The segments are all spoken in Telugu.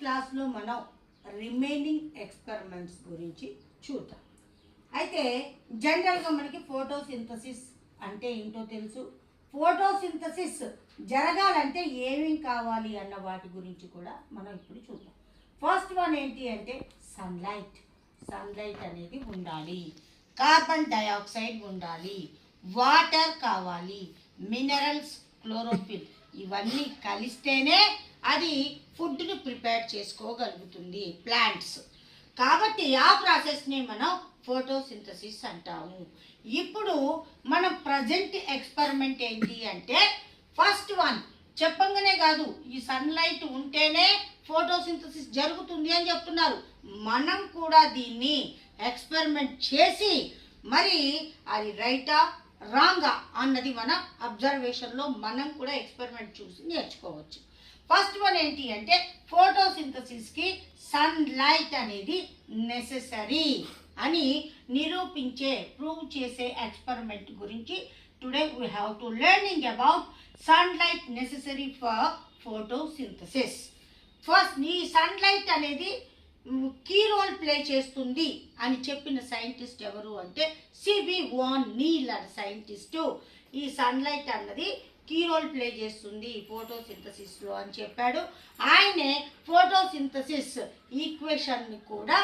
క్లాస్లో మనం రిమైనింగ్ ఎక్స్పెరిమెంట్స్ గురించి చూద్దాం. అయితే జనరల్గా మనకి ఫోటోసింథసిస్ అంటే ఏంటో తెలుసు. ఫోటోసింథసిస్ జరగాలంటే ఏమేం కావాలి అన్న వాటి గురించి కూడా మనం ఇప్పుడు చూద్దాం. ఫస్ట్ వన్ ఏంటి అంటే సన్లైట్. సన్లైట్ అనేది ఉండాలి, కార్బన్ డయాక్సైడ్ ఉండాలి, వాటర్ కావాలి, మినరల్స్, క్లోరోఫిల్ ఇవన్నీ కలిస్తేనే అది ఫుడ్ని ప్రిపేర్ చేసుకోగలుగుతుంది ప్లాంట్స్. కాబట్టి ఆ ప్రాసెస్ని మనం ఫోటోసింథసిస్ అంటాము. ఇప్పుడు మన ప్రజెంట్ ఎక్స్పెరిమెంట్ ఏంటి అంటే ఫస్ట్ వన్ చెప్పంగానే కాదు, ఈ సన్లైట్ ఉంటేనే ఫోటోసింథసిస్ జరుగుతుంది అని చెప్తున్నారు. మనం కూడా దీన్ని ఎక్స్పెరిమెంట్ చేసి మరి అది రైటా రాంగా అన్నది మన అబ్జర్వేషన్లో మనం కూడా ఎక్స్పెరిమెంట్ చూసి నేర్చుకోవచ్చు. ఫస్ట్ వన్ ఏంటి అంటే ఫోటోసింథసిస్కి సన్లైట్ అనేది నెసెసరీ అని నిరూపించే ప్రూవ్ చేసే ఎక్స్పెరిమెంట్ గురించి today we have to learning about sunlight necessary for photosynthesis. First ఈ సన్లైట్ అనేది కీ రోల్ ప్లే చేస్తుంది అని చెప్పిన సైంటిస్ట్ ఎవరు అంటే సిబి వాన్ నీల్ అనే సైంటిస్టు ఈ సన్లైట్ అన్నది కీ రోల్ ప్లే చేస్తుంది ఫోటోసింథసిస్లో అని చెప్పాడు. ఆయనే ఫోటోసింథసిస్ ఈక్వేషన్ని కూడా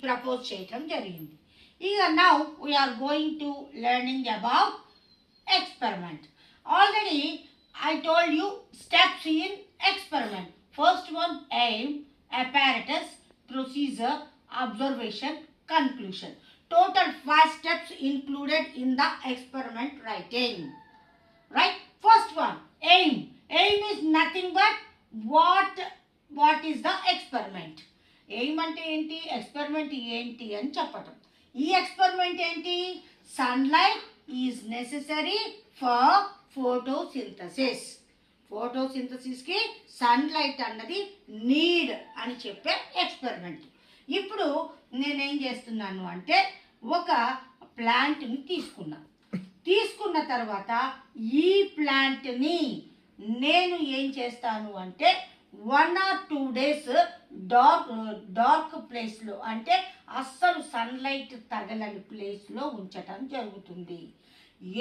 ప్రపోజ్ చేయటం జరిగింది. ఇక now we are going to learning about experiment. Already I told you steps in experiment. First one, aim, apparatus, procedure, observation, conclusion. Total 5 steps included in the experiment writing. Right? First one, aim. Aim is nothing but what is the experiment. Aim ante enti, experiment enti అని చెప్పటం. ఈ ఎక్స్పెరిమెంట్ ఏంటి? Sunlight is necessary for photosynthesis. ఫోటోసింథసిస్కి సన్లైట్ అన్నది నీడ్ అని చెప్పే ఎక్స్పెరిమెంట్. ఇప్పుడు నేనేం చేస్తున్నాను అంటే ఒక ప్లాంట్ని తీసుకున్న తర్వాత ఈ ప్లాంట్ని నేను ఏం చేస్తాను అంటే 1 or 2 days డార్క్ ప్లేస్లో అంటే అస్సలు సన్లైట్ తగలని ప్లేస్లో ఉంచటం జరుగుతుంది.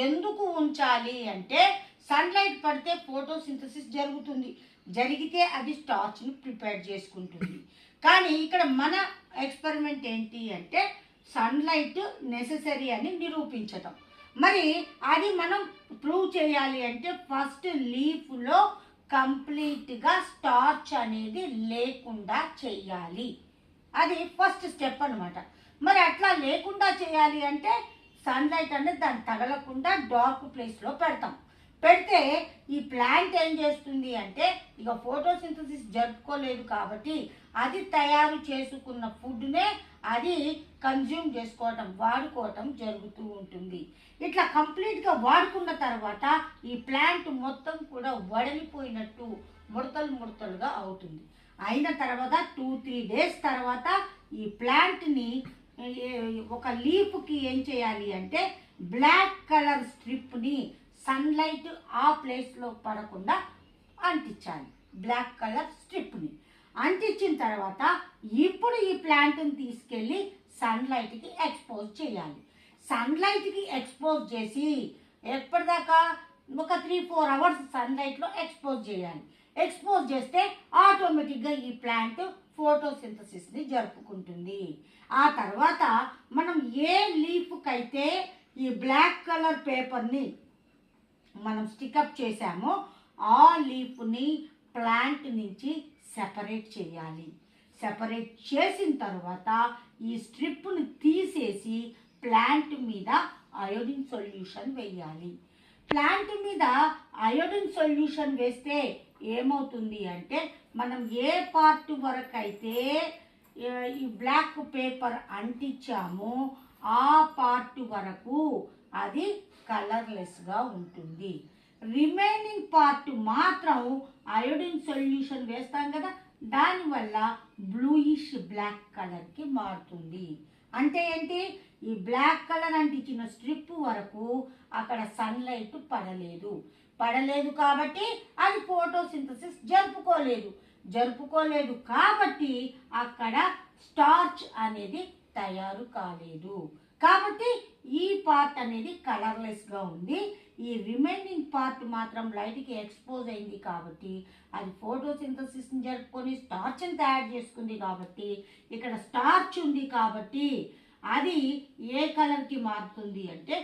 ఎందుకు ఉంచాలి అంటే సన్లైట్ పడితే ఫోటోసింథసిస్ జరుగుతుంది, జరిగితే అది స్టార్చ్ని ప్రిపేర్ చేసుకుంటుంది. కానీ ఇక్కడ మన ఎక్స్పెరిమెంట్ ఏంటి అంటే సన్లైట్ నెసెసరీ అని నిరూపించటం. మరి అది మనం ప్రూవ్ చేయాలి అంటే ఫస్ట్ లీఫ్లో కంప్లీట్గా స్టార్చ్ అనేది లేకుండా చేయాలి. అది ఫస్ట్ స్టెప్ అనమాట. మరి అట్లా లేకుండా చేయాలి అంటే సన్లైట్ అనేది దాన్ని తగలకుండా డార్క్ ప్లేస్లో పెడితే ఈ ప్లాంట్ ఏం చేస్తుంది అంటే ఇక ఫోటోసింథసిస్ జరుపుకోలేదు కాబట్టి అది తయారు చేసుకున్న ఫుడ్నే అది కన్జ్యూమ్ వాడుకోవటం జరుగుతూ ఉంటుంది. ఇట్లా కంప్లీట్గా వాడుకున్న తర్వాత ఈ ప్లాంట్ మొత్తం కూడా వడలిపోయినట్టు ముడతలుగా అవుతుంది. అయిన తర్వాత 2-3 days తర్వాత ఈ ప్లాంట్ని ఒక లీఫ్కి ఏం చేయాలి అంటే బ్లాక్ కలర్ స్ట్రిప్ని సన్లైట్ ఆ ప్లేస్లో పడకుండా అంటించాలి. బ్లాక్ కలర్ స్ట్రిప్ని అంటించిన తర్వాత ఇప్పుడు ఈ ప్లాంట్ని తీసుకెళ్ళి సన్లైట్కి ఎక్స్పోజ్ చేయాలి. సన్లైట్కి ఎక్స్పోజ్ చేసి ఎప్పటిదాకా ఒక 3-4 hours సన్లైట్లో ఎక్స్పోజ్ చేయాలి. ఎక్స్పోజ్ చేస్తే ఆటోమేటిక్గా ఈ ప్లాంట్ ఫోటోసింథసిస్ని జరుపుకుంటుంది. ఆ తర్వాత మనం ఏ లీఫ్కైతే ఈ బ్లాక్ కలర్ పేపర్ని మనం స్టికప్ చేసామో ఆ లీఫ్ని ప్లాంట్ నుంచి సెపరేట్ చేయాలి. సెపరేట్ చేసిన తర్వాత ఈ స్ట్రిప్ని తీసేసి ప్లాంట్ మీద అయోడిన్ సొల్యూషన్ వేయాలి. ప్లాంట్ మీద అయోడిన్ సొల్యూషన్ వేస్తే ఏమవుతుంది అంటే మనం ఏ పార్ట్ వరకు అయితే ఈ బ్లాక్ పేపర్ అంటించామో ఆ పార్ట్ వరకు అది కలర్లెస్గా ఉంటుంది. రిమైనింగ్ పార్ట్ మాత్రం అయోడిన్ సొల్యూషన్ వేస్తాం కదా, దానివల్ల బ్లూయిష్ బ్లాక్ కలర్కి మారుతుంది. అంటే ఏంటి? ఈ బ్లాక్ కలర్ అంటించిన స్ట్రిప్ వరకు అక్కడ సన్లైట్ పడలేదు కాబట్టి అది ఫోటోసింథసిస్ జరుపుకోలేదు. జరుపుకోలేదు కాబట్టి అక్కడ స్టార్చ్ అనేది తయారు కాలేదు. కాబట్టి ఈ పార్ట్ అనేది కలర్లెస్గా ఉంది. ఈ రిమైనింగ్ పార్ట్ మాత్రం లైట్కి ఎక్స్పోజ్ అయింది కాబట్టి అది ఫోటోసింథసిస్ని జరుపుకొని స్టార్చ్ని తయారు చేసుకుంది కాబట్టి ఇక్కడ స్టార్చ్ ఉంది కాబట్టి అది ఏ కలర్కి మారుతుంది అంటే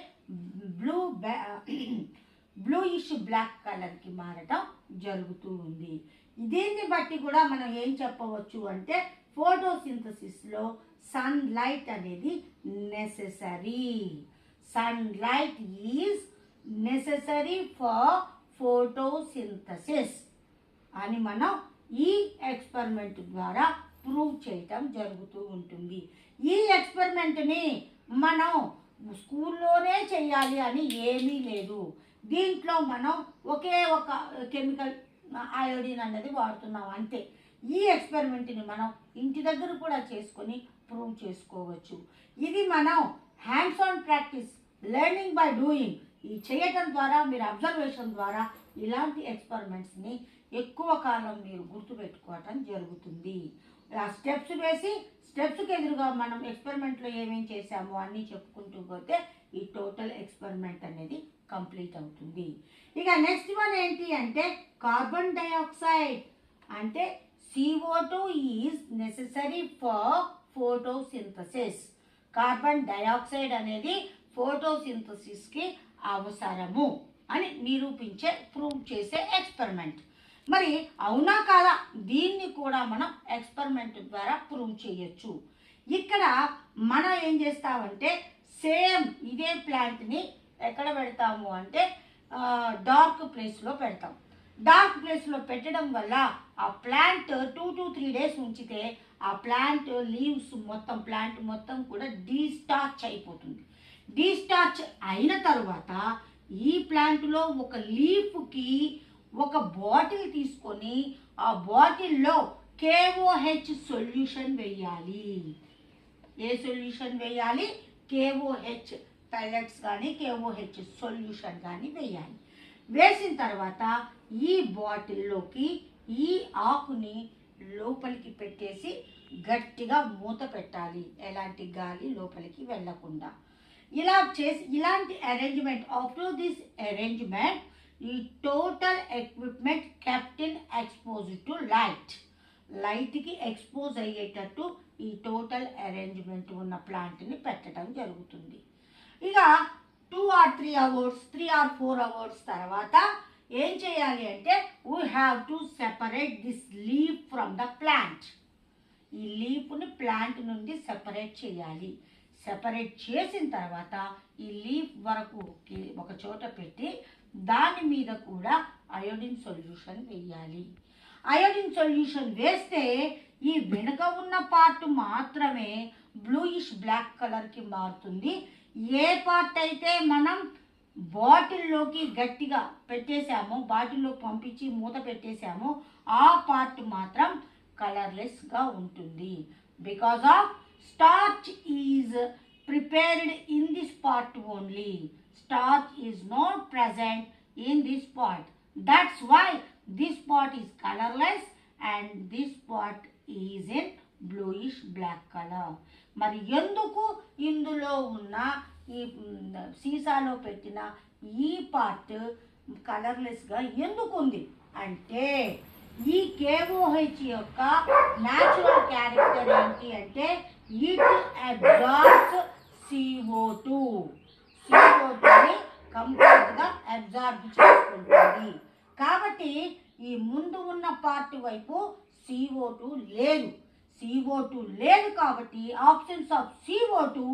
బ్లూయిష్ బ్లాక్ కలర్కి మారటం జరుగుతూ ఉంది. దీన్ని బట్టి కూడా మనం ఏం చెప్పవచ్చు అంటే ఫోటోసింథసిస్లో సన్లైట్ అనేది necessary. Sunlight is necessary for photosynthesis అని మనం ఈ ఎక్స్పెరిమెంట్ ద్వారా ప్రూవ్ చేయటం జరుగుతూ ఉంటుంది. ఈ ఎక్స్పెరిమెంట్ని మనం స్కూల్లోనే చేయాలి అని ఏమీ లేదు. దీంట్లో మనం ఒకే ఒక కెమికల్ అయోడిన్ అనేది వాడుతున్నాం అంతే. ఈ ఎక్స్పెరిమెంట్ని మనం ఇంటి దగ్గర కూడా చేసుకొని ప్రూవ్ చేసుకోవచ్చు. ఇది మనం hands on practice, learning by doing ఈ చేయటం ద్వారా మీరు అబ్జర్వేషన్ ద్వారా ఇలాంటి ఎక్స్పెరిమెంట్స్ని ఎక్కువ కాలం మీరు గుర్తుపెట్టుకోవటం జరుగుతుంది. ఆ స్టెప్స్ వేసి స్టెప్స్కి ఎదురుగా మనం ఎక్స్పెరిమెంట్లో ఏమేమి చేసామో అన్నీ చెప్పుకుంటూ పోతే ఈ టోటల్ ఎక్స్పెరిమెంట్ అనేది కంప్లీట్ అవుతుంది. ఇక నెక్స్ట్ వన్ ఏంటి అంటే కార్బన్ డైఆక్సైడ్ అంటే CO2 is necessary for photosynthesis. Carbon dioxide అనేది ఫోటోసింథసిస్కి అవసరము అని నిరూపించే ప్రూవ్ చేసే ఎక్స్పెరిమెంట్. మరి అవునా కాదా దీన్ని కూడా మనం ఎక్స్పెరిమెంట్ ద్వారా ప్రూవ్ చేయొచ్చు. ఇక్కడ మనం ఏం చేస్తామంటే సేమ్ ఇదే ప్లాంట్ని ఎక్కడ పెడతాము అంటే డార్క్ ప్లేస్లో పెడతాం. డార్క్ ప్లేస్లో పెట్టడం వల్ల ఆ ప్లాంట్ 2 to 3 days ఉంచితే ఆ ప్లాంట్ లీవ్స్ మొత్తం ప్లాంట్ మొత్తం కూడా డీస్టార్చ్ అయిపోతుంది. డీస్టార్చ్ అయిన తర్వాత ఈ ప్లాంట్లో ఒక లీఫ్కి ఒక బాటిల్ తీసుకొని ఆ బాటిల్లో KOH సొల్యూషన్ వేయాలి. ఏ సొల్యూషన్ వేయాలి? KOH పైలట్స్ కానీ KOH సొల్యూషన్ కానీ వేయాలి. వేసిన తర్వాత ఈ బాటిల్లోకి ఈ ఆకుని లోపలికి పెట్టేసి గట్టిగా మూత పెట్టాలి, ఎలాంటి గాలి లోపలికి వెళ్ళకుండా. ఇలా చేసి ఇలాంటి అరేంజ్మెంట్ ఆఫ్టర్ దిస్ అరేంజ్మెంట్ ఈ total equipment kept in exposed to లైట్కి ఎక్స్పోజ్ అయ్యేటట్టు ఈ టోటల్ అరేంజ్మెంట్ ఉన్న ప్లాంట్ని పెట్టడం జరుగుతుంది. ఇక 2 or 3 hours 3 or 4 hours తర్వాత ఏం చేయాలి అంటే we have to separate this leaf from the plant. ఈ లీఫ్ని ప్లాంట్ నుండి సెపరేట్ చేయాలి. సెపరేట్ చేసిన తర్వాత ఈ లీఫ్ వరకు ఒక చోట పెట్టి దాని మీద కూడా అయోడిన్ సొల్యూషన్ వేయాలి. అయోడిన్ సొల్యూషన్ వేస్తే ఈ వెనుక ఉన్న పార్ట్ మాత్రమే బ్లూయిష్ బ్లాక్ కలర్కి మారుతుంది. ఏ పార్ట్ అయితే మనం బాటిల్లోకి గట్టిగా పెట్టేశామో, బాటిల్లో పంపించి మూత పెట్టేశామో ఆ పార్ట్ మాత్రం కలర్లెస్గా ఉంటుంది. Because of starch is prepared in this part only. Starch is not present in this part. That's why this part is colorless and this part is in bluish black color. మరి ఎందుకు ఇందులో ఉన్న ఈ సీసాలో పెట్టిన ఈ పార్ట్ కలర్లెస్గా ఎందుకు ఉంది అంటే ఈ KOH యొక్క న్యాచురల్ క్యారెక్టర్ ఏంటి అంటే ఇట్ అబ్జార్బ్స్ CO2. CO2ని కంప్లీట్గా అబ్జార్బ్ చేసుకుంటుంది. కాబట్టి ఈ ముందు ఉన్న పార్ట్ వైపు CO2 లేదు. CO2 లేదు కాబట్టి absence of CO2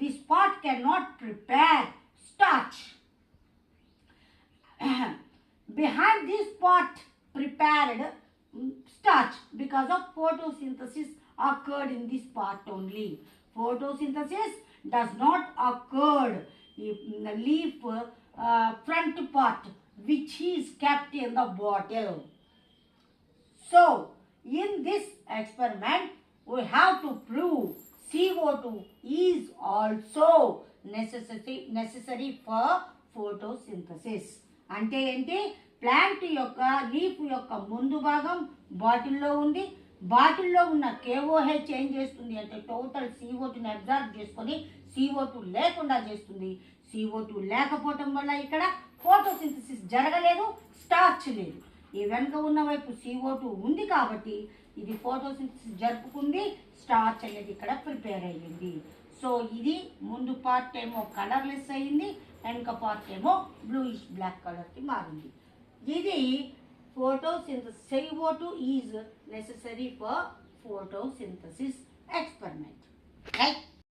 this part can not prepare starch. Behind this part prepared starch because of photosynthesis occurred in this part only. Photosynthesis does not occur in the leaf front part which is kept in the bottle. So in this experiment we have to prove CO2 is also necessary for photosynthesis. అంటే ఏంటి? ప్లాంట్ యొక్క లీఫ్ యొక్క ముందు భాగం బాటిల్లో ఉంది. బాటిల్లో ఉన్న KOH ఏం చేస్తుంది అంటే టోటల్ CO2ని అబ్జార్బ్ చేసుకొని CO2 లేకుండా చేస్తుంది. CO2 లేకపోవటం వల్ల ఇక్కడ ఫోటోసింథసిస్ జరగలేదు, స్టార్చ్ లేదు. ఈ వెనుక ఉన్న వైపు CO2 ఉంది కాబట్టి ఇది ఫోటోసింథసిస్ జరుపుకుంది, స్టార్చ్ అనేది ఇక్కడ ప్రిపేర్ అయ్యింది. సో ఇది ముందు పార్ట్ ఏమో కలర్లెస్ అయింది, వెనుక పార్ట్ ఏమో బ్లూయిష్ బ్లాక్ కలర్కి మారింది. ఇది photosynthesis. CO2 is necessary for photosynthesis experiment, right?